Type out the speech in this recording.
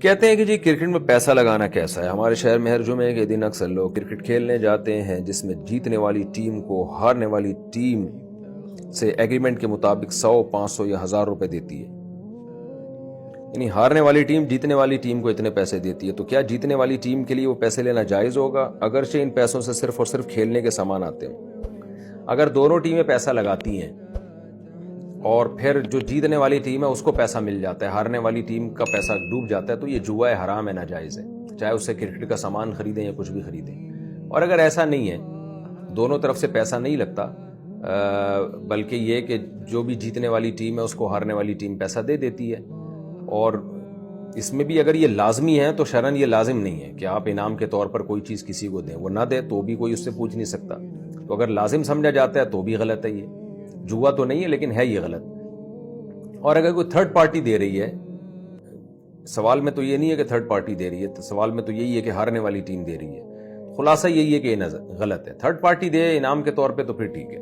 کہتے ہیں کہ جی کرکٹ میں پیسہ لگانا کیسا ہے. ہمارے شہر میں ہر جمعے کے دن اکثر لوگ کرکٹ کھیلنے جاتے ہیں جس میں جیتنے والی ٹیم کو ہارنے والی ٹیم سے ایگریمنٹ کے مطابق 100، 500 یا 1000 روپے دیتی ہے. یعنی ہارنے والی ٹیم جیتنے والی ٹیم کو اتنے پیسے دیتی ہے. تو کیا جیتنے والی ٹیم کے لیے وہ پیسے لینا جائز ہوگا اگرچہ ان پیسوں سے صرف اور صرف کھیلنے کے سامان آتے ہوں؟ اگر دونوں ٹیمیں پیسہ لگاتی ہیں اور پھر جو جیتنے والی ٹیم ہے اس کو پیسہ مل جاتا ہے، ہارنے والی ٹیم کا پیسہ ڈوب جاتا ہے، تو یہ جوا ہے، حرام ہے، ناجائز ہے، چاہے اس سے کرکٹ کا سامان خریدیں یا کچھ بھی خریدیں. اور اگر ایسا نہیں ہے، دونوں طرف سے پیسہ نہیں لگتا، بلکہ یہ کہ جو بھی جیتنے والی ٹیم ہے اس کو ہارنے والی ٹیم پیسہ دے دیتی ہے، اور اس میں بھی اگر یہ لازمی ہے تو شرعاً یہ لازم نہیں ہے کہ آپ انعام کے طور پر کوئی چیز کسی کو دیں، وہ نہ دے تو بھی کوئی اس سے پوچھ نہیں سکتا. تو اگر لازم سمجھا جاتا ہے تو بھی غلط ہے، یہ جوا تو نہیں ہے لیکن ہے یہ غلط. اور اگر کوئی تھرڈ پارٹی دے رہی ہے، سوال میں تو یہ نہیں ہے کہ تھرڈ پارٹی دے رہی ہے، سوال میں تو یہی ہے کہ ہارنے والی ٹیم دے رہی ہے. خلاصہ یہی ہے کہ یہ غلط ہے. تھرڈ پارٹی دے انعام کے طور پہ تو پھر ٹھیک ہے.